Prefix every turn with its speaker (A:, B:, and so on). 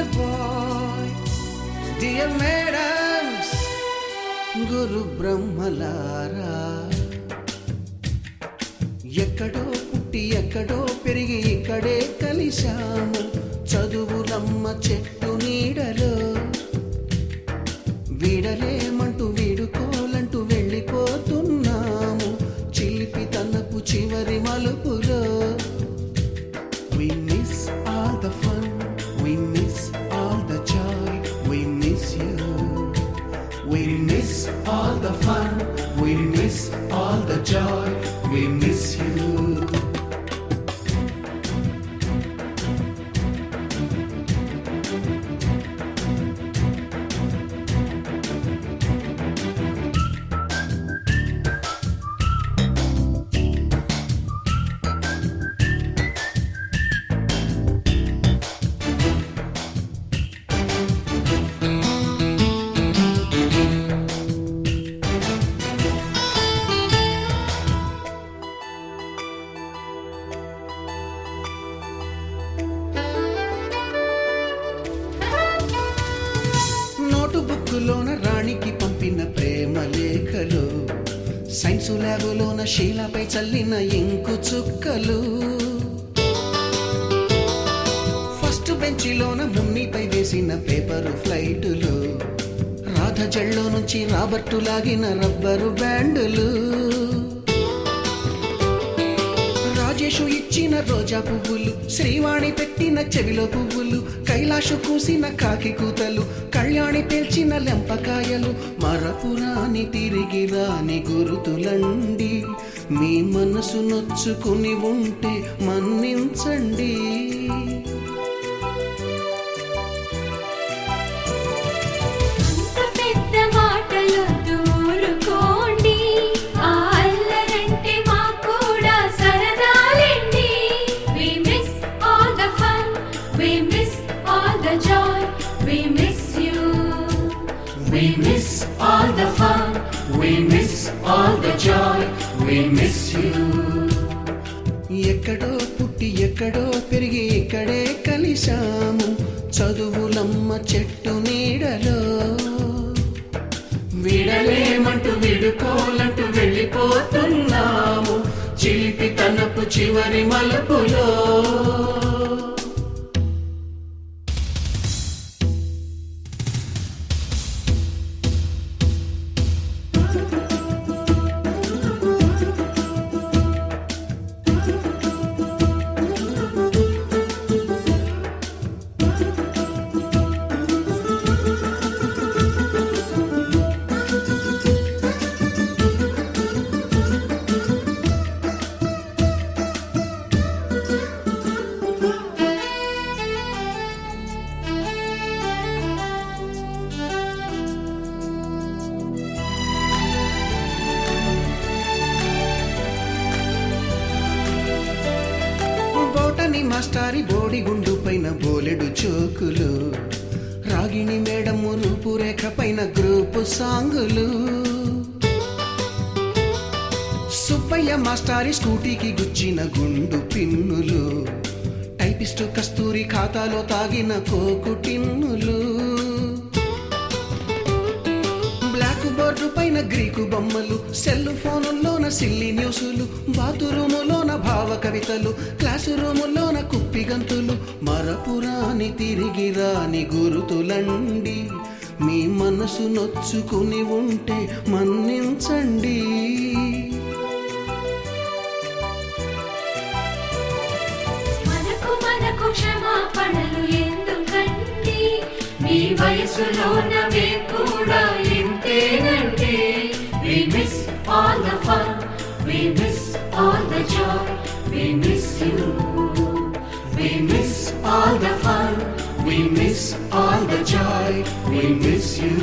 A: dear boy, dear madams, గురు బ్రహ్మలారా. ఎక్కడో పుట్టి ఎక్కడో పెరిగి ఇక్కడే కలిశాము, చదువులమ్మ చెట్టు నీడలో. వీడలేమంటూ వీడుకోలంటూ వెళ్ళిపోతున్నాము, చిలిపి తనపు చివరి మలుపులో. We miss all the fun, we miss all the joy, we miss you. We miss all the fun, we miss all the joy, we miss you. బుక్కులోన రాణికి పంపిన ప్రేమ లేఖలు, సైన్సు ల్యాబులోన శీలపై చల్లిన ఇంకు చుక్కలు, ఫస్ట్ బెంచిలోన మున్నిపై వేసిన పేపరు ఫ్లైటులు, రాధ జల్లో నుంచి రాబర్టు లాగిన rubber బ్యాండులు, Rajesh ఇచ్చిన రోజా పువ్వులు, శ్రీవాణి పెట్టిన చెవిలో పువ్వులు, కైలాషు కూసిన కాకి కూతలు, కళ్యాణి పేల్చిన లెంపకాయలు, మరపురాని తిరిగి రాని గురుతులండి. మీ మనసు నొచ్చుకుని ఉంటే మన్నించండి.
B: We miss all the fun, we miss all the joy, we miss you.
A: ఎక్కడో పుట్టి ఎక్కడో పెరిగి ఇక్కడే కలిశాము, చదువులమ్మ చెట్టు నీడలో.
B: వీడలేమంటూ వీడుకోలంటూ వెళ్ళిపోతున్నాము, చిలిపి తనపు చివరి మలుపులో.
A: మాస్టారి బోడిగుండు పైన బోలెడు చోకులు, రాగిణి మేడము రూపురేఖ పైన గ్రూపు సాంగులు, సుబ్బయ్య మాస్టారి స్కూటీకి గుచ్చిన గుండు పిన్నులు, టైపిస్టు కస్తూరి ఖాతాలో తాగిన కోకు టిన్నులు, బ్లాక్ బోర్డు పైన గ్రీకు బొమ్మలు, సెల్ ఫోనుల్లోన సిల్లి న్యూసులు, బాతురూములోన భావ కవితలు, క్లాసు రూములోన కుప్పిగంతులు, మరపురాని తిరిగి రాని గురుతులండి. మీ మనసు నొచ్చుకుని ఉంటే మన్నించండి.
B: మనకు క్షమాపణలు ఎందుకండి, మీ వయసులోన మేము కూడా ఇంతేనండి. We miss all the fun, we miss all the joy, we miss you. We miss all the fun, we miss all the joy, we miss you.